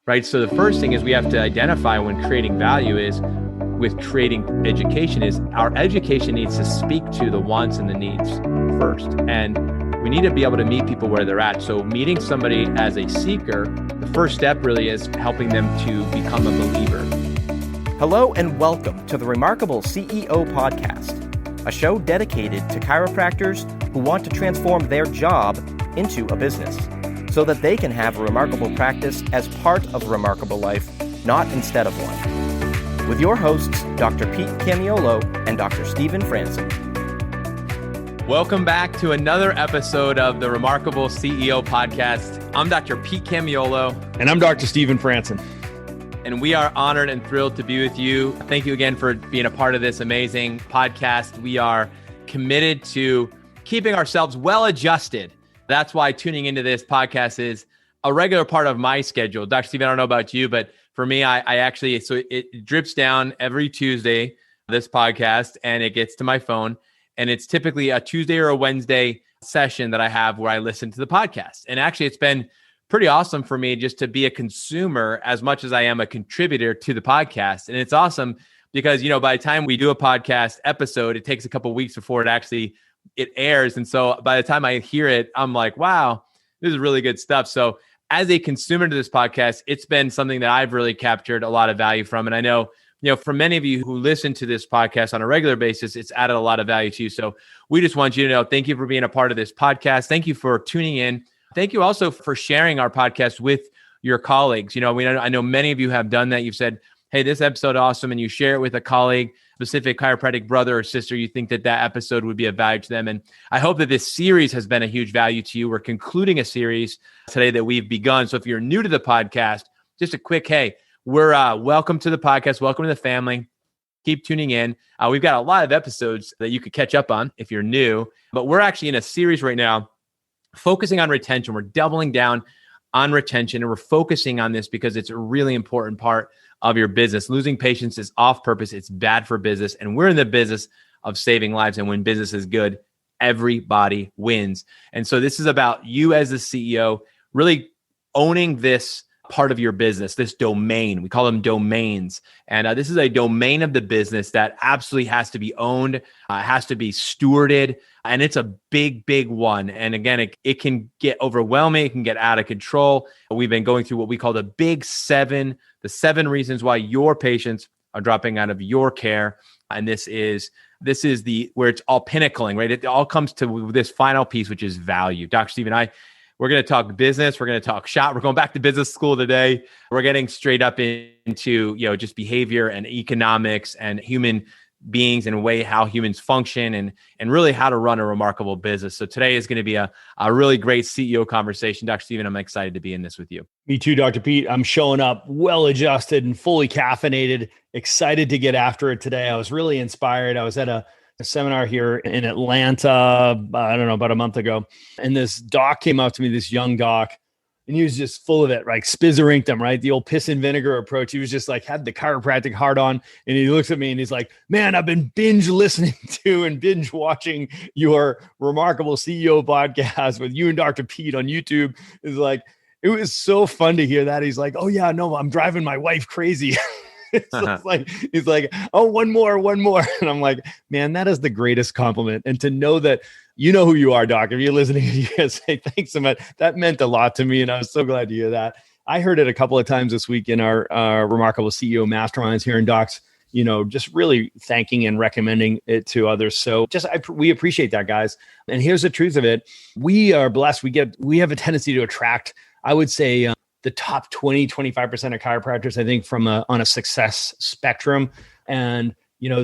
right? So the first thing is we have to identify when creating value is with creating education is our education needs to speak to the wants and the needs first. And we need to be able to meet people where they're at. So meeting somebody as a seeker, the first step really is helping them to become a believer. Hello and welcome to the Remarkable CEO Podcast, a show dedicated to chiropractors who want to transform their job into a business so that they can have a remarkable practice as part of a remarkable life, not instead of one. With your hosts, Dr. Pete Camiolo and Dr. Stephen Franson. Welcome back to another episode of the Remarkable CEO Podcast. I'm Dr. Pete Camiolo. And I'm Dr. Stephen Franson. And we are honored and thrilled to be with you. Thank you again for being a part of this amazing podcast. We are committed to keeping ourselves well adjusted. That's why tuning into this podcast is a regular part of my schedule. Dr. Stephen, I don't know about you, but for me, I actually, so it drips down every Tuesday, this podcast, and it gets to my phone. And it's typically a Tuesday or a Wednesday session that I have where I listen to the podcast. And actually, it's been pretty awesome for me just to be a consumer as much as I am a contributor to the podcast. And it's awesome because, you know, by the time we do a podcast episode, it takes a couple of weeks before it airs. And so by the time I hear it, I'm like, wow, this is really good stuff. So as a consumer to this podcast, it's been something that I've really captured a lot of value from. And I know, for many of you who listen to this podcast on a regular basis, it's added a lot of value to you. So we just want you to know, thank you for being a part of this podcast. Thank you for tuning in. Thank you also for sharing our podcast with your colleagues. I know many of you have done that. You've said, hey, this episode is awesome. And you share it with a colleague, specific chiropractic brother or sister. You think that episode would be of value to them. And I hope that this series has been a huge value to you. We're concluding a series today that we've begun. So if you're new to the podcast, just a quick, hey, we're welcome to the podcast. Welcome to the family. Keep tuning in. We've got a lot of episodes that you could catch up on if you're new, but we're actually in a series right now focusing on retention. We're doubling down on retention, and we're focusing on this because it's a really important part of your business. Losing patients is off purpose. It's bad for business, and we're in the business of saving lives. And when business is good, everybody wins. And so this is about you as the CEO really owning this part of your business, this domain. We call them domains. And this is a domain of the business that absolutely has to be owned, has to be stewarded. And it's a big, big one. And again, it can get overwhelming. It can get out of control. We've been going through what we call the big seven, the 7 reasons why your patients are dropping out of your care. And this is where it's all pinnacling, right? It all comes to this final piece, which is value. Dr. Stephen, we're going to talk business. We're going to talk shop. We're going back to business school today. We're getting straight up into, just behavior and economics and human beings and how humans function and really how to run a remarkable business. So today is going to be a really great CEO conversation. Dr. Stephen, I'm excited to be in this with you. Me too, Dr. Pete. I'm showing up well adjusted and fully caffeinated, excited to get after it today. I was really inspired. I was at a seminar here in Atlanta, I don't know, about a month ago. And this doc came up to me, this young doc, and he was just full of it, like spizzerinked right? The old piss and vinegar approach. He was just like, had the chiropractic heart on. And he looks at me and he's like, man, I've been binge listening to and binge watching your Remarkable CEO podcast with you and Dr. Pete on YouTube. It's like, it was so fun to hear that. He's like, oh yeah, no, I'm driving my wife crazy. He's like, oh, one more. And I'm like, man, that is the greatest compliment. And to know that you know who you are, doc. If you're listening, you can say thanks so much. That meant a lot to me. And I was so glad to hear that. I heard it a couple of times this week in our Remarkable CEO masterminds here in docs, just really thanking and recommending it to others. So we appreciate that, guys. And here's the truth of it. We are blessed. We have a tendency to attract, I would say, the top 20, 25% of chiropractors, I think, on a success spectrum. And,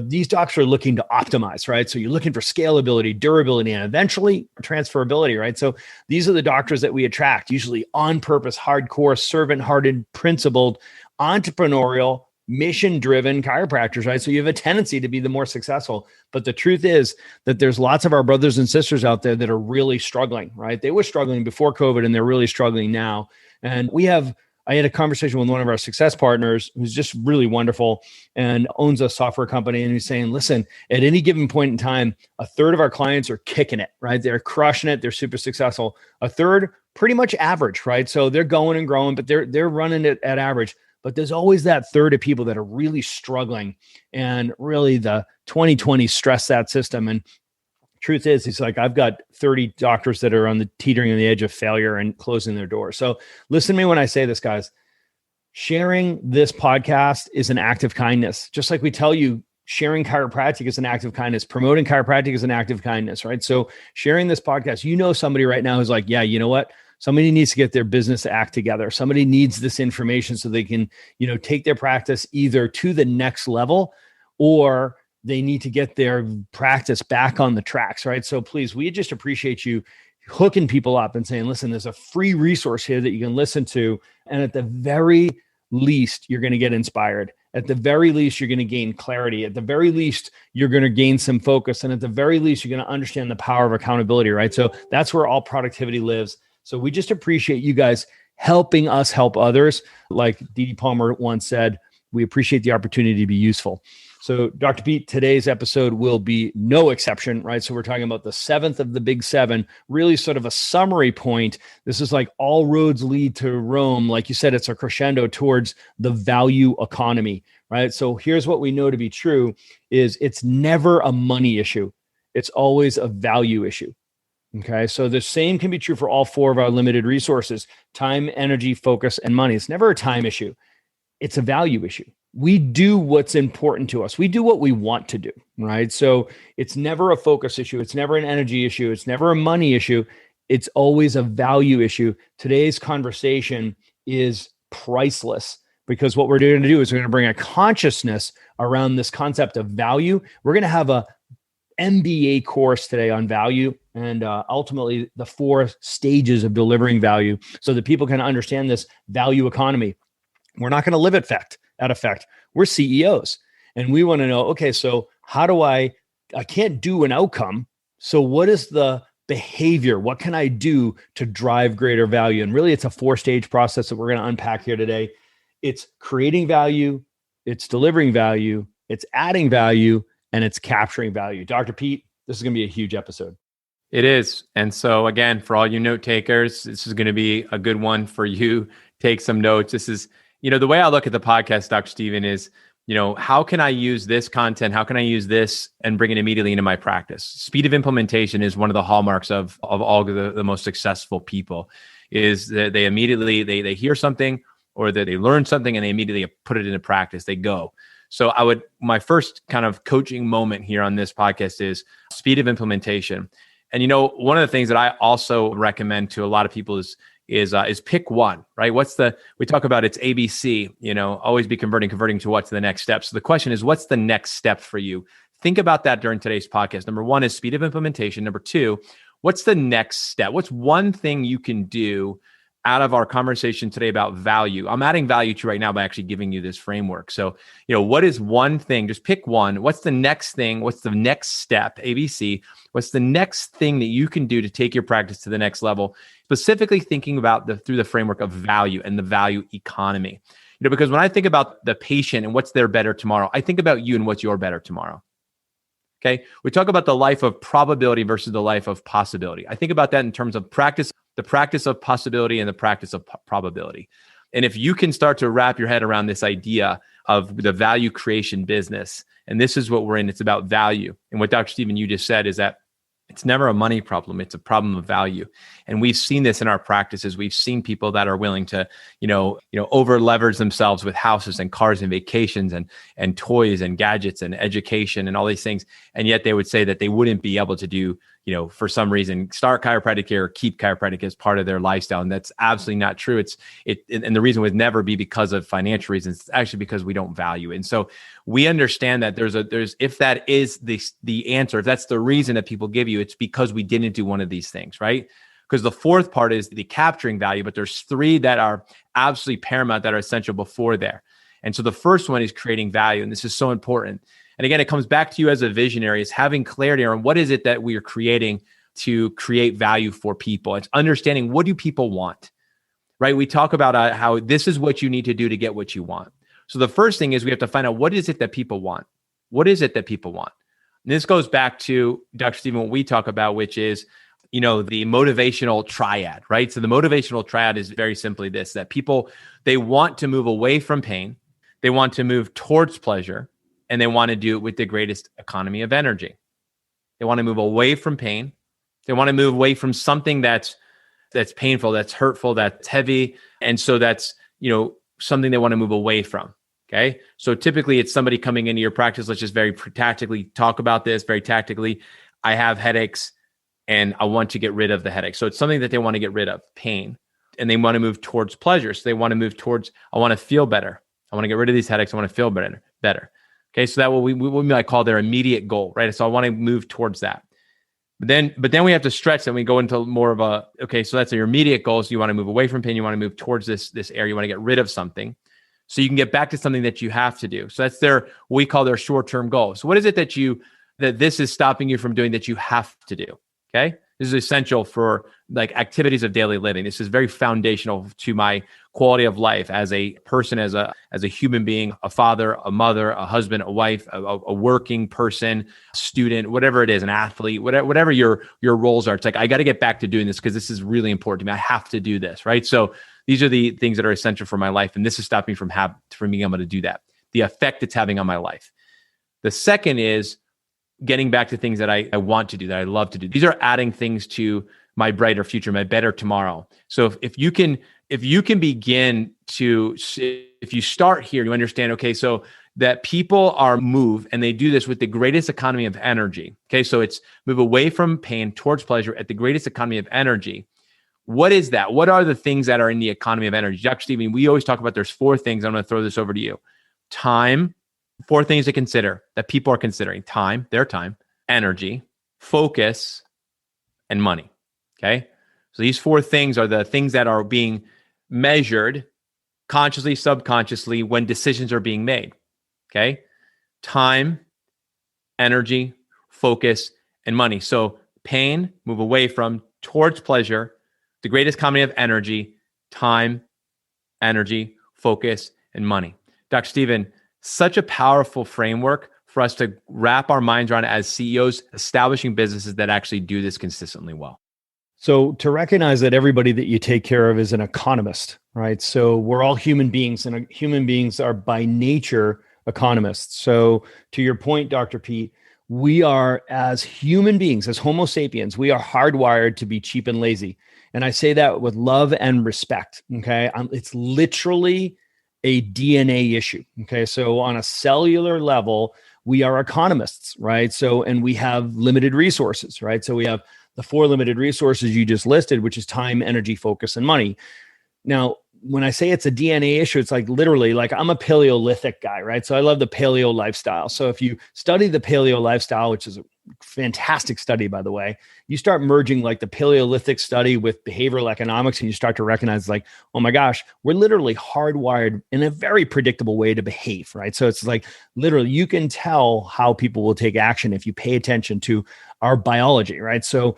these docs are looking to optimize, right? So you're looking for scalability, durability, and eventually transferability, right? So these are the doctors that we attract, usually on purpose, hardcore, servant-hearted, principled, entrepreneurial, mission-driven chiropractors, right? So you have a tendency to be the more successful. But the truth is that there's lots of our brothers and sisters out there that are really struggling, right? They were struggling before COVID and they're really struggling now. And we have I had a conversation with one of our success partners who's just really wonderful and owns a software company. And he's saying, listen, at any given point in time, a third of our clients are kicking it, right? They're crushing it. They're super successful. A third, pretty much average, right? So they're going and growing, but they're running it at average. But there's always that third of people that are really struggling. And really the 2020 stress that system. And truth is, he's like, I've got 30 doctors that are on the teetering on the edge of failure and closing their doors. So listen to me when I say this, guys. Sharing this podcast is an act of kindness. Just like we tell you, sharing chiropractic is an act of kindness. Promoting chiropractic is an act of kindness, right? So sharing this podcast, you know, somebody right now who's like, yeah, you know what? Somebody needs to get their business act together. Somebody needs this information so they can, take their practice either to the next level, or they need to get their practice back on the tracks, right? So please, we just appreciate you hooking people up and saying, listen, there's a free resource here that you can listen to. And at the very least, you're going to get inspired. At the very least, you're going to gain clarity. At the very least, you're going to gain some focus. And at the very least, you're going to understand the power of accountability, right? So that's where all productivity lives. So we just appreciate you guys helping us help others. Like Dee Palmer once said, we appreciate the opportunity to be useful. So Dr. Pete, today's episode will be no exception, right? So we're talking about the seventh of the big seven, really sort of a summary point. This is like all roads lead to Rome. Like you said, it's a crescendo towards the value economy, right? So here's what we know to be true is it's never a money issue. It's always a value issue. Okay. So the same can be true for all four of our limited resources: time, energy, focus, and money. It's never a time issue. It's a value issue. We do what's important to us. We do what we want to do, right? So it's never a focus issue. It's never an energy issue. It's never a money issue. It's always a value issue. Today's conversation is priceless because what we're going to do is we're going to bring a consciousness around this concept of value. We're going to have a MBA course today on value and ultimately the 4 stages of delivering value so that people can understand this value economy. We're not going to live at effect. We're CEOs and we want to know, okay, so how do I can't do an outcome. So what is the behavior? What can I do to drive greater value? And really it's a 4-stage process that we're going to unpack here today. It's creating value, it's delivering value, it's adding value, and it's capturing value. Dr. Pete, this is going to be a huge episode. It is. And so again, for all you note takers, this is going to be a good one for you. Take some notes. This is, the way I look at the podcast, Dr. Stephen, is, how can I use this content? How can I use this and bring it immediately into my practice? Speed of implementation is one of the hallmarks of all the most successful people, is that they immediately, they hear something or that they learn something and they immediately put it into practice. They go. So my first kind of coaching moment here on this podcast is speed of implementation. And, one of the things that I also recommend to a lot of people is pick one, right? We talk about it's ABC, always be converting to what's the next step. So the question is, what's the next step for you? Think about that during today's podcast. Number 1 is speed of implementation. Number 2, what's the next step? What's one thing you can do out of our conversation today about value? I'm adding value to right now by actually giving you this framework. So, what is one thing? Just pick one. What's the next thing? What's the next step? ABC. What's the next thing that you can do to take your practice to the next level? Specifically thinking about through the framework of value and the value economy. Because when I think about the patient and what's their better tomorrow, I think about you and what's your better tomorrow. Okay. We talk about the life of probability versus the life of possibility. I think about that in terms of practice, the practice of possibility and the practice of probability. And if you can start to wrap your head around this idea of the value creation business, and this is what we're in, it's about value. And what Dr. Stephen, you just said is that it's never a money problem. It's a problem of value. And we've seen this in our practices. We've seen people that are willing to, over leverage themselves with houses and cars and vacations and toys and gadgets and education and all these things. And yet they would say that they wouldn't be able to do, for some reason, start chiropractic care or keep chiropractic as part of their lifestyle. And that's absolutely not true. And the reason would never be because of financial reasons. It's actually because we don't value it. And so we understand that if that is the answer, if that's the reason that people give you, it's because we didn't do one of these things, right? Because the fourth part is the capturing value, but there's 3 that are absolutely paramount that are essential before there. And so the first one is creating value. And this is so important. And again, it comes back to you as a visionary, is having clarity on what is it that we are creating to create value for people. It's understanding, what do people want? right? We talk about how this is what you need to do to get what you want. So the first thing is we have to find out, what is it that people want? What is it that people want? And this goes back to, Dr. Stephen, what we talk about, which is, the motivational triad, right? So the motivational triad is very simply this, that people, they want to move away from pain, they want to move towards pleasure, and they want to do it with the greatest economy of energy. They want to move away from pain. They want to move away from something that's painful, that's hurtful, that's heavy. And so that's, something they want to move away from. Okay. So typically it's somebody coming into your practice. Let's just very tactically talk about this very tactically. I have headaches and I want to get rid of the headache. So it's something that they want to get rid of, pain, and they want to move towards pleasure. So they want to move towards, I want to feel better. I want to get rid of these headaches. I want to feel better. Okay. So that what we might call their immediate goal, right? So I want to move towards that. But then we have to stretch and we go into more of okay, so that's your immediate goal. So you want to move away from pain. You want to move towards this area. You want to get rid of something so you can get back to something that you have to do. So that's what we call their short-term goal. So what is it that this is stopping you from doing that you have to do? Okay. This is essential for like activities of daily living. This is very foundational to my quality of life as a person, as a human being, a father, a mother, a husband, a wife, a working person, student, whatever it is, an athlete, whatever your roles are. It's like, I got to get back to doing this because this is really important to me. I have to do this, right? So these are the things that are essential for my life. And this is stopping me from being able to do that. The effect it's having on my life. The second is getting back to things that I want to do, that I love to do. These are adding things to my brighter future, my better tomorrow. So if you can begin to, if you start here, you understand, okay, so that people move and they do this with the greatest economy of energy. Okay, so it's move away from pain towards pleasure at the greatest economy of energy. What is that? What are the things that are in the economy of energy? Dr. Stephen, we always talk about there's 4 things. I'm going to throw this over to you. Time, 4 things to consider that people are considering: time, their time, energy, focus, and money. Okay. So these 4 things are the things that are being measured consciously, subconsciously when decisions are being made. Okay. Time, energy, focus, and money. So pain, move away from, towards pleasure, the greatest economy of energy, time, energy, focus, and money. Dr. Stephen, such a powerful framework for us to wrap our minds around as CEOs, establishing businesses that actually do this consistently well. So to recognize that everybody that you take care of is an economist, right? So we're all human beings, and human beings are by nature economists. So to your point, Dr. Pete, we are, as human beings, as Homo sapiens, we are hardwired to be cheap and lazy. And I say that with love and respect, okay? It's literally a DNA issue. Okay. So on a cellular level, we are economists, right? So, and we have limited resources, right? So we have the 4 limited resources you just listed, which is time, energy, focus, and money. Now, when I say it's a DNA issue, it's like literally, like I'm a Paleolithic guy, right? So I love the paleo lifestyle. So if you study the paleo lifestyle, which is a fantastic study, by the way, you start merging like the Paleolithic study with behavioral economics, and you start to recognize like, oh my gosh, we're literally hardwired in a very predictable way to behave, right? So it's like literally you can tell how people will take action if you pay attention to our biology, right? So,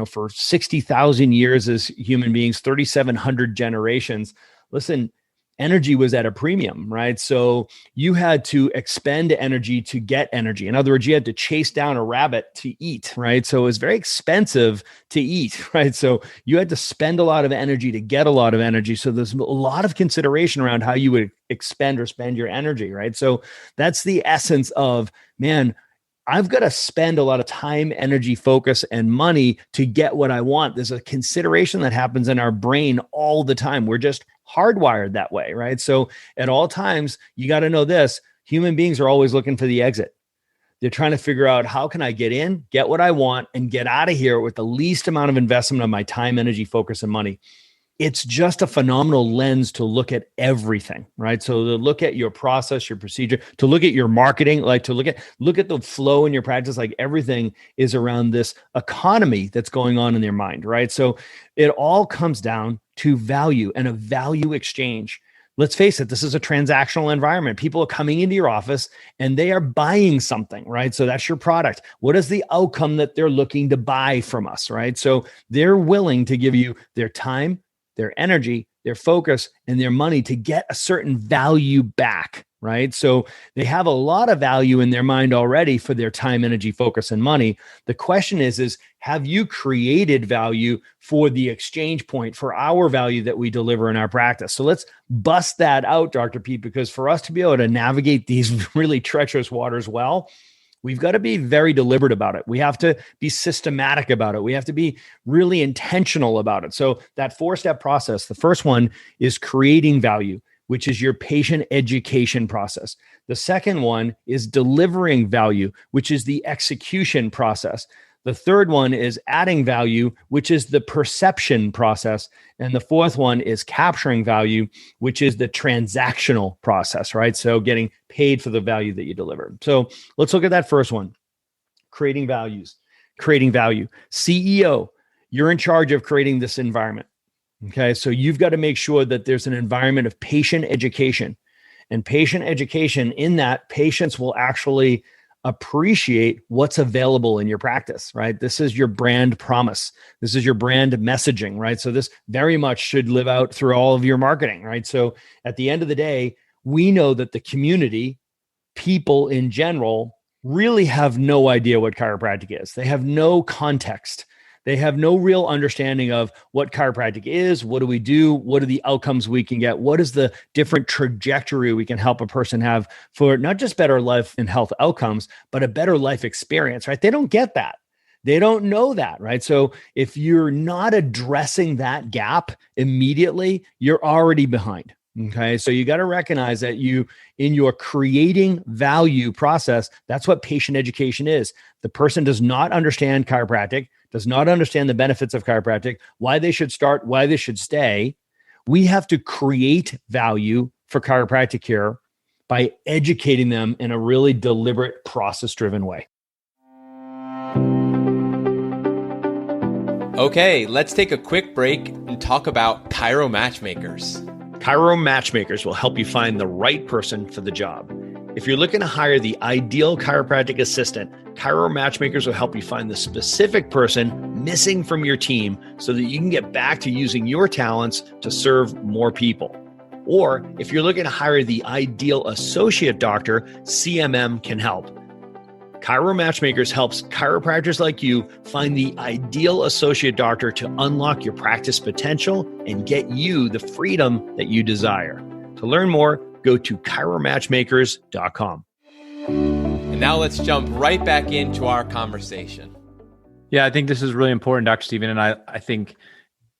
for 60,000 years as human beings, 3,700 generations, listen, energy was at a premium, right? So you had to expend energy to get energy. In other words, you had to chase down a rabbit to eat, right? So it was very expensive to eat, right? So you had to spend a lot of energy to get a lot of energy. So there's a lot of consideration around how you would expend or spend your energy, right? So that's the essence of, man, I've got to spend a lot of time, energy, focus, and money to get what I want. There's a consideration that happens in our brain all the time. We're just hardwired that way, right? So at all times, you got to know this: human beings are always looking for the exit. They're trying to figure out, how can I get in, get what I want, and get out of here with the least amount of investment of my time, energy, focus, and money. It's just a phenomenal lens to look at everything, right? So to look at your process, your procedure, to look at your marketing, like to look at the flow in your practice, like everything is around this economy that's going on in your mind, right? So it all comes down to value and a value exchange. Let's face it, this is a transactional environment. People are coming into your office and they are buying something, right? So that's your product. What is the outcome that they're looking to buy from us, right? So they're willing to give you their time, their energy, their focus, and their money to get a certain value back, right? So they have a lot of value in their mind already for their time, energy, focus, and money. The question is have you created value for the exchange point for our value that we deliver in our practice? So let's bust that out, Dr. Pete, because for us to be able to navigate these really treacherous waters well, we've got to be very deliberate about it. We have to be systematic about it. We have to be really intentional about it. So that 4-step process, the first one is creating value, which is your patient education process. The second one is delivering value, which is the execution process. The third one is adding value, which is the perception process. And the fourth one is capturing value, which is the transactional process, right? So getting paid for the value that you deliver. So let's look at that first one, creating value. CEO, you're in charge of creating this environment. Okay, so you've got to make sure that there's an environment of patient education. And patient education, in that, patients will actually appreciate what's available in your practice, right? This is your brand promise. This is your brand messaging, right? So this very much should live out through all of your marketing, right? So at the end of the day, we know that the community, people in general, really have no idea what chiropractic is. They have no context. They have no real understanding of what chiropractic is, what do we do, what are the outcomes we can get, what is the different trajectory we can help a person have for not just better life and health outcomes, but a better life experience, right? They don't get that. They don't know that, right? So if you're not addressing that gap immediately, you're already behind. Okay. So you got to recognize that in your creating value process, that's what patient education is. The person does not understand chiropractic, does not understand the benefits of chiropractic, why they should start, why they should stay. We have to create value for chiropractic care by educating them in a really deliberate, process-driven way. Okay, let's take a quick break and talk about Chiro Matchmakers. Chiro Matchmakers will help you find the right person for the job. If you're looking to hire the ideal chiropractic assistant, Chiro Matchmakers will help you find the specific person missing from your team so that you can get back to using your talents to serve more people. Or if you're looking to hire the ideal associate doctor, CMM can help. Chiro Matchmakers helps chiropractors like you find the ideal associate doctor to unlock your practice potential and get you the freedom that you desire. To learn more, go to chiromatchmakers.com. And now let's jump right back into our conversation. Yeah, I think this is really important, Dr. Stephen. And I think,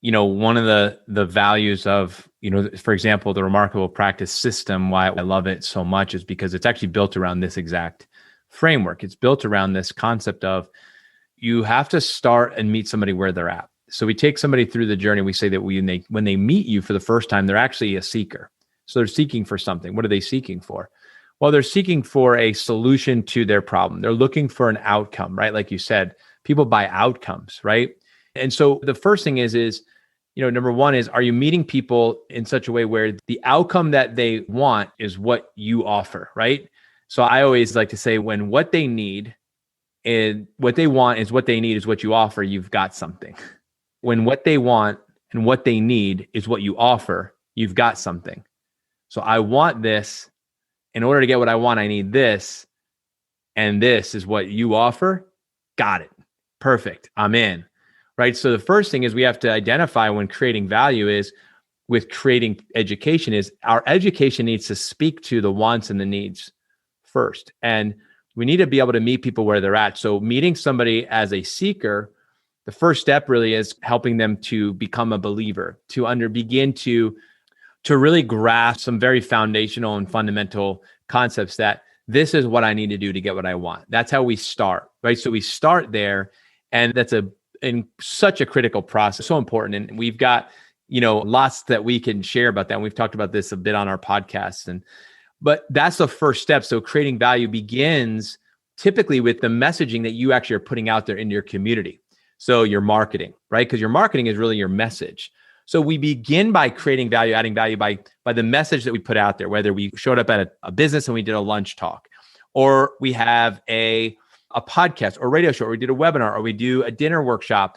one of the values of, for example, the Remarkable Practice System, why I love it so much is because it's actually built around this exact framework. It's built around this concept of you have to start and meet somebody where they're at. So we take somebody through the journey. We say that when they meet you for the first time, they're actually a seeker. So they're seeking for something. What are they seeking for? Well, they're seeking for a solution to their problem. They're looking for an outcome, right? Like you said, people buy outcomes, right? And so the first thing is, number one is, are you meeting people in such a way where the outcome that they want is what you offer, right? So I always like to say when what they need and what they want is what they need is what you offer, you've got something. When what they want and what they need is what you offer, you've got something. So I want this. In order to get what I want, I need this. And this is what you offer. Got it. Perfect. I'm in. Right. So the first thing is we have to identify when creating value is with creating education is our education needs to speak to the wants and the needs first. And we need to be able to meet people where they're at. So meeting somebody as a seeker, the first step really is helping them to become a believer, to begin to really grasp some very foundational and fundamental concepts that this is what I need to do to get what I want. That's how we start, right? So we start there, and that's in such a critical process, so important. And we've got, lots that we can share about that. And we've talked about this a bit on our podcast. But that's the first step. So creating value begins typically with the messaging that you actually are putting out there into your community. So your marketing, right? Because your marketing is really your message. So we begin by creating value, adding value by the message that we put out there, whether we showed up at a business and we did a lunch talk, or we have a podcast or radio show, or we did a webinar, or we do a dinner workshop.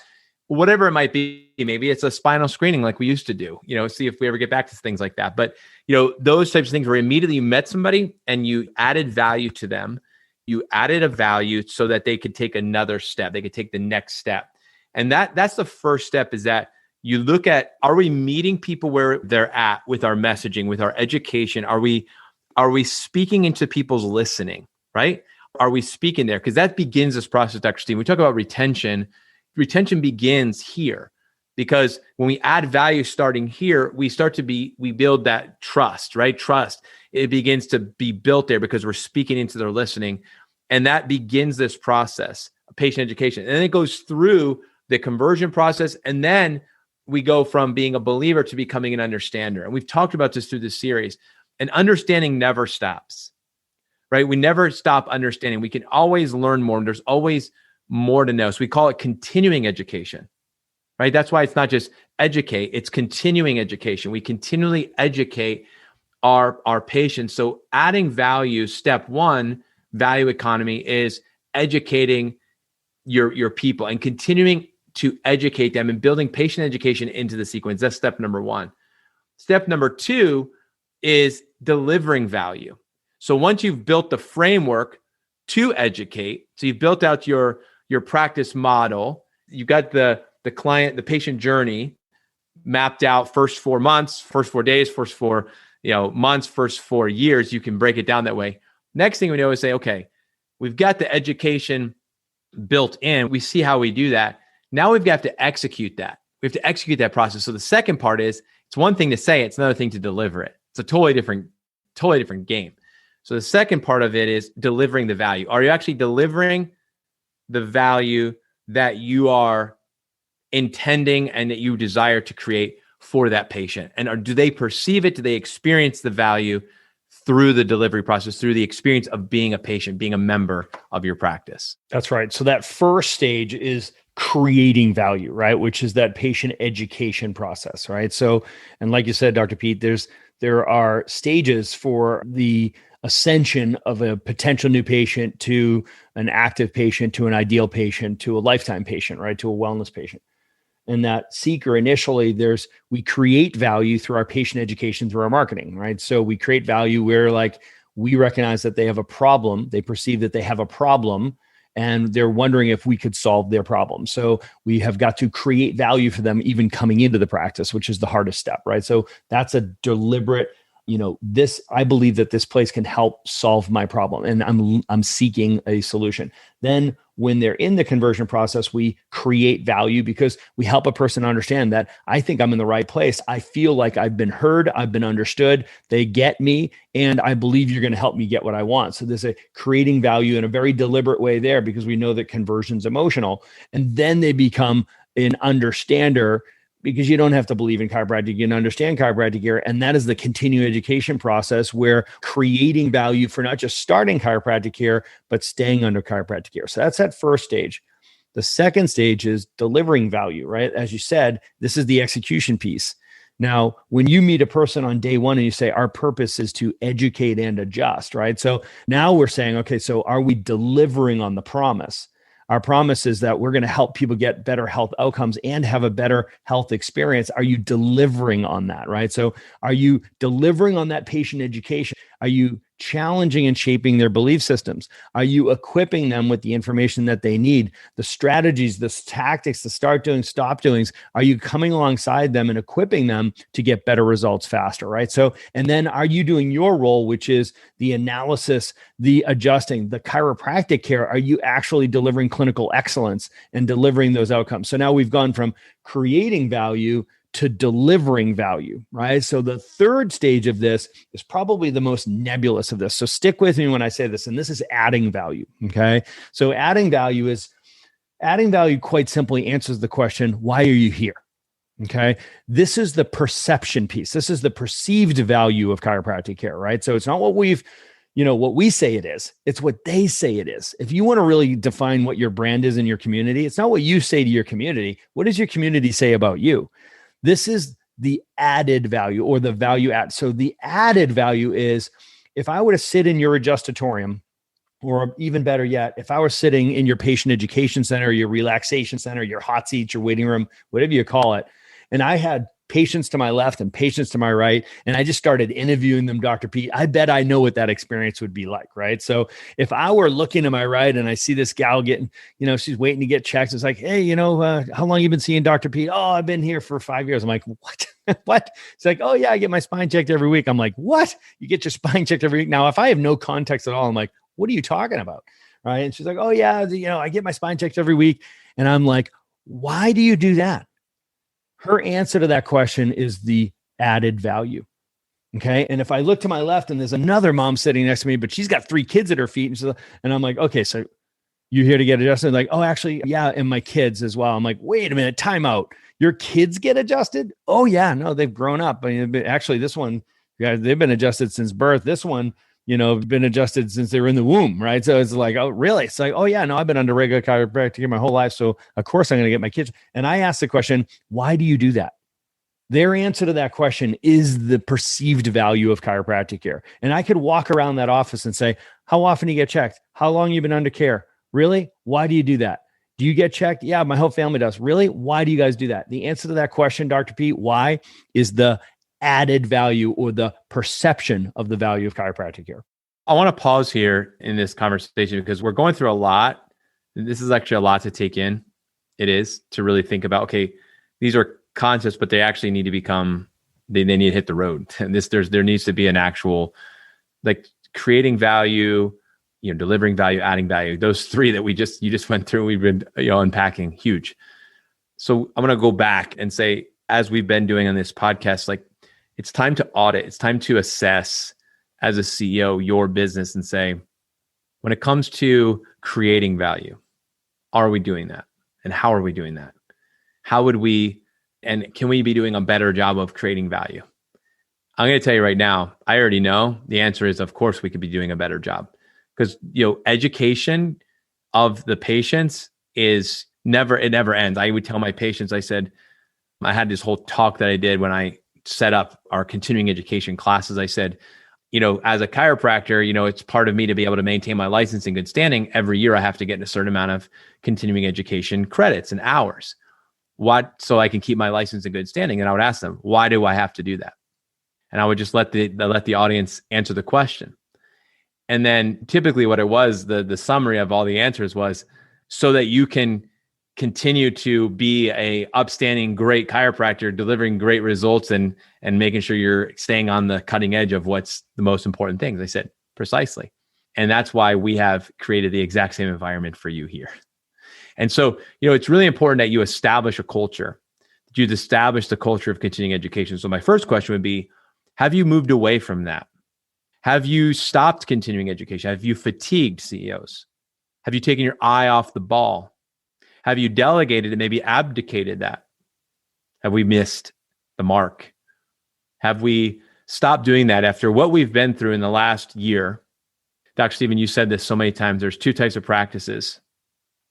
whatever it might be. Maybe it's a spinal screening like we used to do, see if we ever get back to things like that. But, those types of things where immediately you met somebody and you added value to them, you added a value so that they could take another step. They could take the next step. And that's the first step, is that you look at, are we meeting people where they're at with our messaging, with our education? Are we speaking into people's listening, right? Are we speaking there? Because that begins this process, Dr. Steve. We talk about retention. Retention begins here, because when we add value starting here, we build that trust, right? Trust. It begins to be built there because we're speaking into their listening. And that begins this process of patient education. And then it goes through the conversion process. And then we go from being a believer to becoming an understander. And we've talked about this through this series. And understanding never stops, right? We never stop understanding. We can always learn more. And there's always more to know. So we call it continuing education, right? That's why it's not just educate, it's continuing education. We continually educate our patients. So adding value, step one, value economy, is educating your people and continuing to educate them and building patient education into the sequence. That's step number one. Step number two is delivering value. So once you've built the framework to educate, so you've built out your practice model, you've got the client, the patient journey mapped out, first 4 months, first 4 days, first 4 months, first 4 years. You can break it down that way. Next thing we know is say, okay, we've got the education built in. We see how we do that. Now we've got to execute that. We have to execute that process. So the second part is, it's one thing to say, it's another thing to deliver it. It's a totally different game. So the second part of it is delivering the value. Are you actually delivering the value that you are intending and that you desire to create for that patient? And do they perceive it? Do they experience the value through the delivery process, through the experience of being a patient, being a member of your practice? That's right. So that first stage is creating value, right? Which is that patient education process, right? So, and like you said, Dr. Pete, there are stages for the ascension of a potential new patient to an active patient, to an ideal patient, to a lifetime patient, right? To a wellness patient. And that seeker, initially, we create value through our patient education, through our marketing, right? So we create value where, like, we recognize that they have a problem, they perceive that they have a problem, and they're wondering if we could solve their problem. So we have got to create value for them even coming into the practice, which is the hardest step, right? So that's a deliberate, I believe that this place can help solve my problem, and I'm seeking a solution. Then when they're in the conversion process, we create value because we help a person understand that I think I'm in the right place. I feel like I've been heard, I've been understood, they get me, and I believe you're going to help me get what I want. So there's a creating value in a very deliberate way there, because we know that conversion's emotional. And then they become an understander, because you don't have to believe in chiropractic, you can understand chiropractic care. And that is the continuing education process, where creating value for not just starting chiropractic care, but staying under chiropractic care. So that's that first stage. The second stage is delivering value, right? As you said, this is the execution piece. Now, when you meet a person on day one and you say, our purpose is to educate and adjust, right? So now we're saying, okay, so are we delivering on the promise? Our promise is that we're going to help people get better health outcomes and have a better health experience. Are you delivering on that, right? So are you delivering on that patient education? Are you challenging and shaping their belief systems? Are you equipping them with the information that they need, the strategies, the tactics, the start doing, stop doings? Are you coming alongside them and equipping them to get better results faster, right? So, and then are you doing your role, which is the analysis, the adjusting, the chiropractic care? Are you actually delivering clinical excellence and delivering those outcomes? So now we've gone from creating value to delivering value, right? So the third stage of this is probably the most nebulous of this. So stick with me when I say this, and this is adding value, okay? So adding value quite simply answers the question, why are you here? Okay. This is the perception piece. This is the perceived value of chiropractic care, right? So it's not what what we say it is, it's what they say it is. If you want to really define what your brand is in your community, it's not what you say to your community. What does your community say about you? This is the added value, or the value add. So the added value is, if I were to sit in your adjustatorium Or even better yet, if I were sitting in your patient education center, your relaxation center, your hot seats, your waiting room, whatever you call it, and I had patients to my left and patients to my right, and I just started interviewing them, Dr. Pete, I bet I know what that experience would be like, right? So if I were looking to my right and I see this gal getting, she's waiting to get checked, it's like, hey, how long you been seeing Dr. Pete? Oh, I've been here for 5 years. I'm like, what? What? It's like, oh yeah, I get my spine checked every week. I'm like, what? You get your spine checked every week? Now, if I have no context at all, I'm like, what are you talking about? Right. And she's like, oh yeah, I get my spine checked every week. And I'm like, why do you do that? Her answer to that question is the added value. Okay. And if I look to my left and there's another mom sitting next to me, but she's got 3 kids at her feet. And I'm like, okay, so you here to get adjusted? Like, oh, actually, yeah. And my kids as well. I'm like, wait a minute, time out. Your kids get adjusted? Oh yeah. No, they've grown up. I mean, actually this one, yeah, they've been adjusted since birth. This one, been adjusted since they were in the womb, right? So it's like, oh, really? It's like, oh yeah, no, I've been under regular chiropractic my whole life. So of course I'm going to get my kids. And I asked the question, why do you do that? Their answer to that question is the perceived value of chiropractic care. And I could walk around that office and say, how often do you get checked? How long you been under care? Really? Why do you do that? Do you get checked? Yeah, my whole family does. Really? Why do you guys do that? The answer to that question, Dr. Pete, why, is the added value or the perception of the value of chiropractic care. I want to pause here in this conversation because we're going through a lot. This is actually a lot to take in. It is to really think about, okay, these are concepts, but they actually need to become, they need to hit the road. And there needs to be an actual, like creating value, delivering value, adding value. Those 3 that you just went through, we've been, unpacking, huge. So I'm going to go back and say, as we've been doing on this podcast, like, it's time to audit. It's time to assess as a CEO your business and say, when it comes to creating value, are we doing that? And how are we doing that? How would we, and can we be doing a better job of creating value? I'm going to tell you right now, I already know the answer is, of course, we could be doing a better job because, education of the patients it never ends. I would tell my patients, I said, I had this whole talk that I did when I set up our continuing education classes. I said, as a chiropractor, it's part of me to be able to maintain my license in good standing. Every year I have to get a certain amount of continuing education credits and hours. So I can keep my license in good standing. And I would ask them, why do I have to do that? And I would just let the audience answer the question. And then typically what it was, the summary of all the answers was so that you can continue to be a upstanding, great chiropractor, delivering great results and making sure you're staying on the cutting edge of what's the most important things. I said, precisely. And that's why we have created the exact same environment for you here. And so, it's really important that you establish a culture, that you establish the culture of continuing education. So my first question would be, have you moved away from that? Have you stopped continuing education? Have you fatigued CEOs? Have you taken your eye off the ball? Have you delegated and maybe abdicated that? Have we missed the mark? Have we stopped doing that after what we've been through in the last year? Dr. Stephen, you said this so many times. There's 2 types of practices.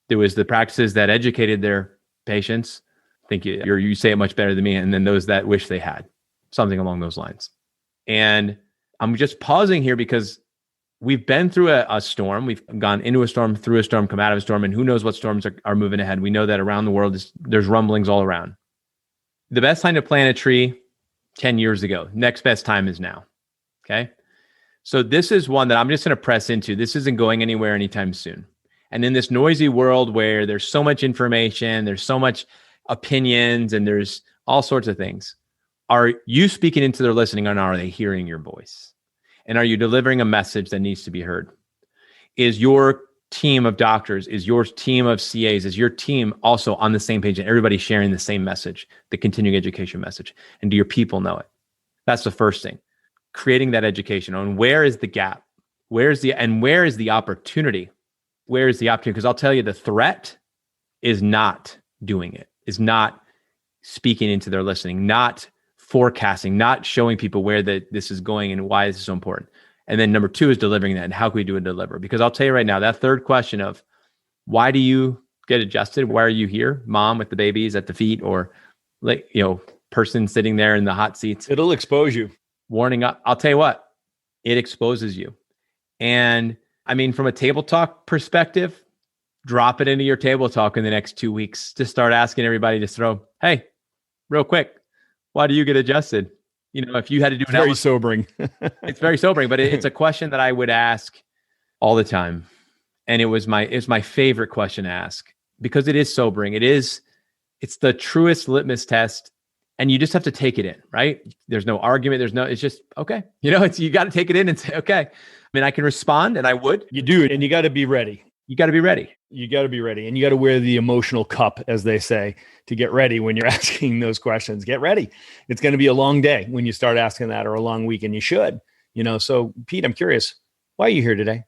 There was the practices that educated their patients. I think you say it much better than me. And then those that wish they had, something along those lines. And I'm just pausing here because we've been through a storm. We've gone into a storm, through a storm, come out of a storm, and who knows what storms are moving ahead. We know that around the world, there's rumblings all around. The best time to plant a tree 10 years ago. Next best time is now. Okay. So this is one that I'm just going to press into. This isn't going anywhere anytime soon. And in this noisy world where there's so much information, there's so much opinions, and there's all sorts of things, are you speaking into their listening, and are they hearing your voice? And are you delivering a message that needs to be heard? Is your team of doctors, is your team of CAs, is your team also on the same page and everybody sharing the same message, the continuing education message? And do your people know it? That's the first thing. Creating that education on where is the gap? Where is the opportunity? Where is the opportunity? Because I'll tell you, the threat is not doing it, is not speaking into their listening, not forecasting, not showing people where this is going and why this is so important. And then number 2 is delivering that. And how can we do and deliver? Because I'll tell you right now, that third question of why do you get adjusted? Why are you here? Mom with the babies at the feet, or person sitting there in the hot seats. It'll expose you. Warning up. I'll tell you what, it exposes you. And I mean, from a table talk perspective, drop it into your table talk in the next 2 weeks. Just start asking everybody to throw, hey, real quick, why do you get adjusted? If you had to do very sobering. It's very sobering, but it's a question that I would ask all the time. And it's my favorite question to ask because it is sobering. It's the truest litmus test. And you just have to take it in, right? There's no argument. It's just, okay. You got to take it in and say, okay. I mean, I can respond and I would. You do it. And you got to be ready. You got to be ready. You got to be ready. And you got to wear the emotional cup, as they say, to get ready when you're asking those questions. Get ready. It's going to be a long day when you start asking that, or a long week, and you should. So Pete, I'm curious, why are you here today?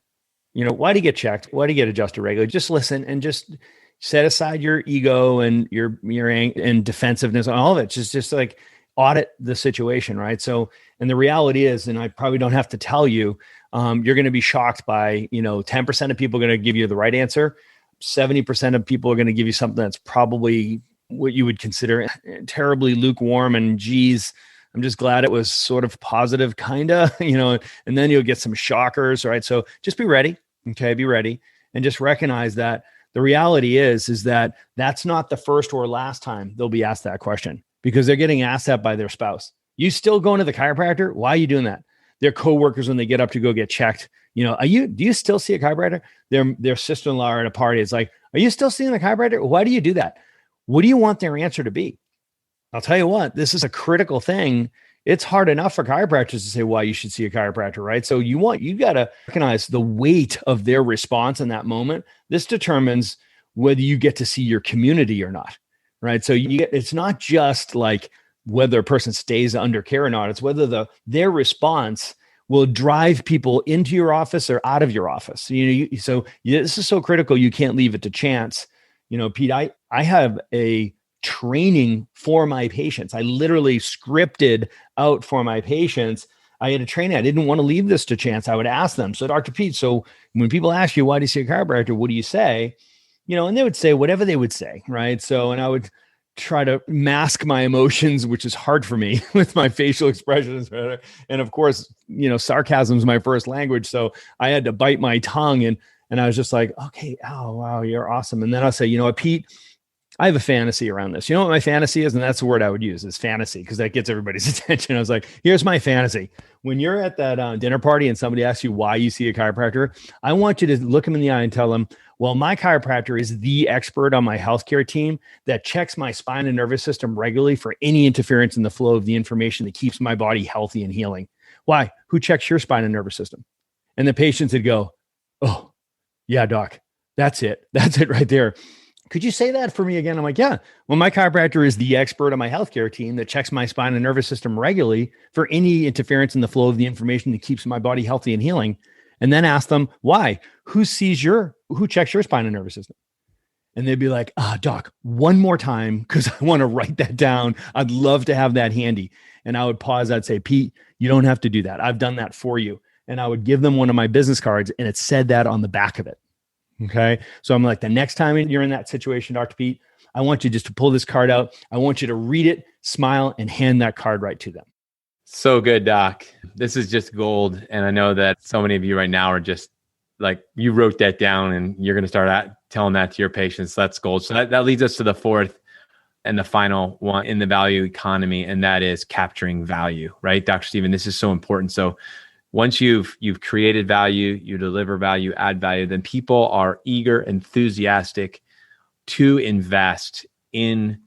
Why do you get checked? Why do you get adjusted regularly? Just listen and just set aside your ego and your and defensiveness and all of it. Just like audit the situation, right? So, and the reality is, and I probably don't have to tell you, you're going to be shocked by, 10% of people are going to give you the right answer. 70% of people are going to give you something that's probably what you would consider terribly lukewarm and geez, I'm just glad it was sort of positive, kind of, and then you'll get some shockers, right? So just be ready. Okay. Be ready. And just recognize that the reality is that that's not the first or last time they'll be asked that question, because they're getting asked that by their spouse. You still going to the chiropractor? Why are you doing that? Their coworkers, when they get up to go get checked, do you still see a chiropractor? Their sister-in-law at a party is like, are you still seeing the chiropractor? Why do you do that? What do you want their answer to be? I'll tell you what, this is a critical thing. It's hard enough for chiropractors to say why you should see a chiropractor, right? So you got to recognize the weight of their response in that moment. This determines whether you get to see your community or not, right? So it's not just like whether a person stays under care or not. It's whether their response will drive people into your office or out of your office. So this is so critical. You can't leave it to chance. Pete, I have a training for my patients. I literally scripted out for my patients. I had a training. I didn't want to leave this to chance. I would ask them. So Dr. Pete, so when people ask you, why do you see a chiropractor? What do you say? And they would say whatever they would say. Right. So, and I would try to mask my emotions, which is hard for me with my facial expressions. And of course, sarcasm is my first language. So I had to bite my tongue and I was just like, okay, oh, wow, you're awesome. And then I'll say, what, Pete, I have a fantasy around this. You know what my fantasy is? And that's the word I would use, is fantasy, because that gets everybody's attention. I was like, here's my fantasy. When you're at that dinner party and somebody asks you why you see a chiropractor, I want you to look them in the eye and tell them, well, my chiropractor is the expert on my healthcare team that checks my spine and nervous system regularly for any interference in the flow of the information that keeps my body healthy and healing. Why? Who checks your spine and nervous system? And the patients would go, oh, yeah, doc, that's it. That's it right there. Could you say that for me again? I'm like, yeah. Well, my chiropractor is the expert on my healthcare team that checks my spine and nervous system regularly for any interference in the flow of the information that keeps my body healthy and healing. And then ask them, why? Who checks your spine and nervous system? And they'd be like, doc, one more time, because I want to write that down. I'd love to have that handy. And I would pause. I'd say, Pete, you don't have to do that. I've done that for you. And I would give them one of my business cards, and it said that on the back of it. Okay. So I'm like, the next time you're in that situation, Dr. Pete, I want you just to pull this card out. I want you to read it, smile, and hand that card right to them. So good, Doc. This is just gold. And I know that so many of you right now are just like, you wrote that down and you're going to start telling that to your patients. That's gold. So that leads us to the fourth and the final one in the value economy. And that is capturing value, right? Dr. Stephen, this is so important. So once you've created value, you deliver value, add value, then people are eager, enthusiastic to invest in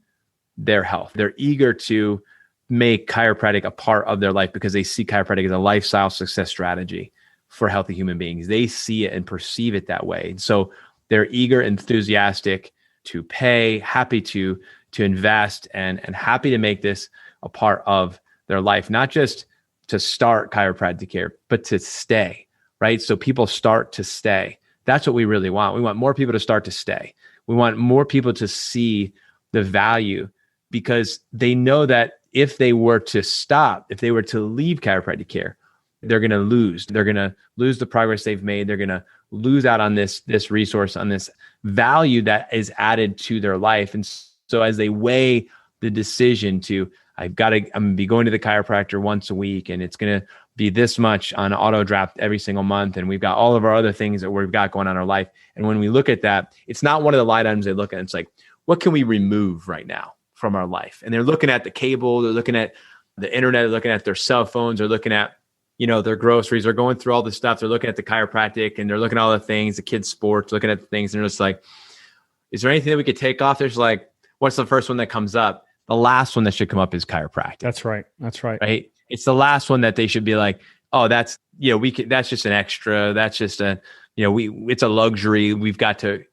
their health. They're eager to make chiropractic a part of their life because they see chiropractic as a lifestyle success strategy for healthy human beings. They see it and perceive it that way. And so they're eager, enthusiastic to pay, happy to invest, and happy to make this a part of their life, not just to start chiropractic care, but to stay, right? So people start to stay. That's what we really want. We want more people to start to stay. We want more people to see the value, because they know that if they were to stop, if they were to leave chiropractic care, they're going to lose. They're going to lose the progress they've made. They're going to lose out on this resource, on this value that is added to their life. And so as they weigh the decision to, I'm going to be going to the chiropractor once a week, and it's going to be this much on auto draft every single month. And we've got all of our other things that we've got going on in our life. And when we look at that, it's not one of the line items they look at. It's like, what can we remove right now from our life? And they're looking at the cable, they're looking at the internet, they're looking at their cell phones, they're looking at, their groceries, they're going through all the stuff. They're looking at the chiropractic and they're looking at all the things, the kids' sports, looking at the things. And they're just like, is there anything that we could take off? There's like, what's the first one that comes up? The last one that should come up is chiropractic. That's right. Right. It's the last one that they should be like, oh, that's, that's just an extra. That's just it's a luxury. We've got to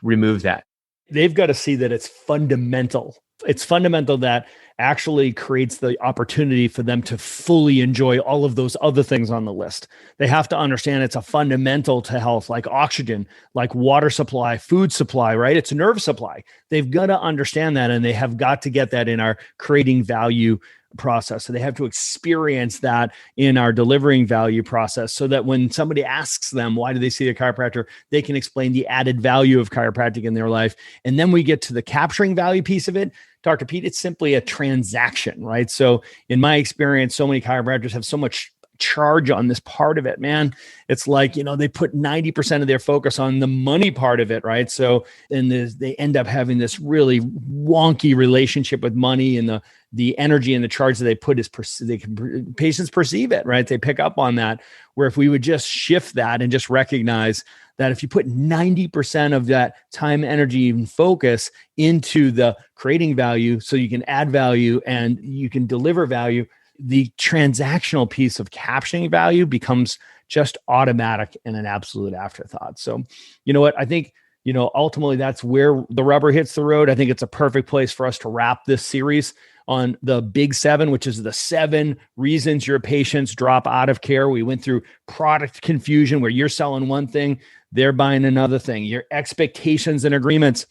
remove that. They've got to see that it's fundamental. It's fundamental that actually creates the opportunity for them to fully enjoy all of those other things on the list. They have to understand it's a fundamental to health, like oxygen, like water supply, food supply, right? It's nerve supply. They've got to understand that, and they have got to get that in our creating value process. So they have to experience that in our delivering value process, so that when somebody asks them, why do they see a chiropractor, they can explain the added value of chiropractic in their life. And then we get to the capturing value piece of it. Dr. Pete, it's simply a transaction, right? So in my experience, so many chiropractors have so much charge on this part of it, man. It's like, they put 90% of their focus on the money part of it, right? So they end up having this really wonky relationship with money, and the energy and the charge that they put is patients perceive it, right? They pick up on that. Where if we would just shift that and just recognize that if you put 90% of that time, energy, and focus into the creating value, so you can add value and you can deliver value, the transactional piece of capturing value becomes just automatic and an absolute afterthought. So, you know what? I think, ultimately that's where the rubber hits the road. I think it's a perfect place for us to wrap this series on the big 7, which is the 7 reasons your patients drop out of care. We went through product confusion, where you're selling one thing, they're buying another thing. Your expectations and agreements,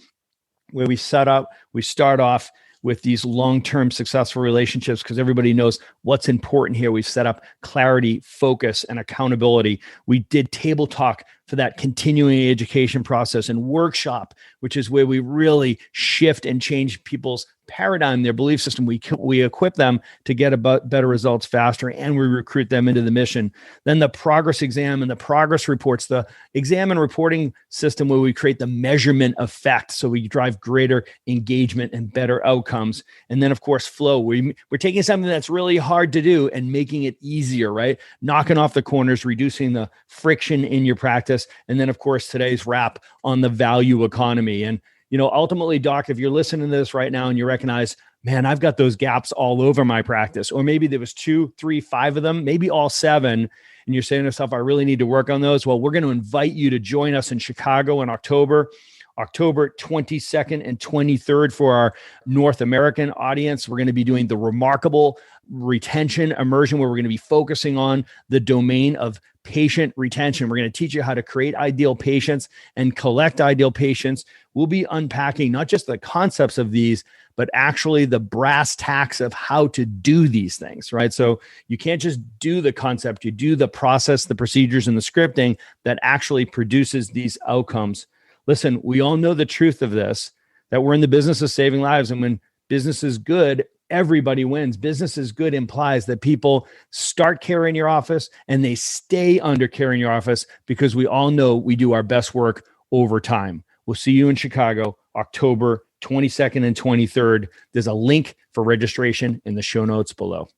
where we start off with these long-term successful relationships, because everybody knows what's important here. We've set up clarity, focus, and accountability. We did table talk for that continuing education process, and workshop, which is where we really shift and change people's paradigm, their belief system. We equip them to get about better results faster, and we recruit them into the mission. Then the progress exam and the progress reports, the exam and reporting system, where we create the measurement effect, so we drive greater engagement and better outcomes. And then, of course, flow. We're taking something that's really hard to do and making it easier, right? Knocking off the corners, reducing the friction in your practice. And then, of course, today's wrap on the value economy. And ultimately, Doc, if you're listening to this right now and you recognize, man, I've got those gaps all over my practice, or maybe there was 2, 3, 5 of them, maybe all 7, and you're saying to yourself, I really need to work on those. Well, we're going to invite you to join us in Chicago in October 22nd and 23rd for our North American audience. We're going to be doing the Remarkable Retention Immersion, where we're going to be focusing on the domain of patient retention. We're going to teach you how to create ideal patients and collect ideal patients. We'll be unpacking not just the concepts of these, but actually the brass tacks of how to do these things, right? So you can't just do the concept, you do the process, the procedures, and the scripting that actually produces these outcomes. Listen, we all know the truth of this, that we're in the business of saving lives. And when business is good, everybody wins. Business is good implies that people start care in your office and they stay under care in your office, because we all know we do our best work over time. We'll see you in Chicago, October 22nd and 23rd. There's a link for registration in the show notes below.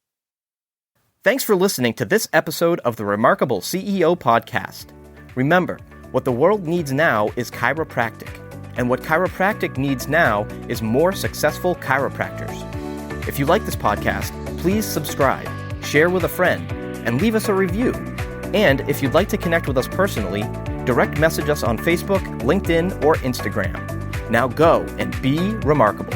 Thanks for listening to this episode of the Remarkable CEO Podcast. Remember, what the world needs now is chiropractic, and what chiropractic needs now is more successful chiropractors. If you like this podcast, please subscribe, share with a friend, and leave us a review. And if you'd like to connect with us personally, direct message us on Facebook, LinkedIn, or Instagram. Now go and be remarkable.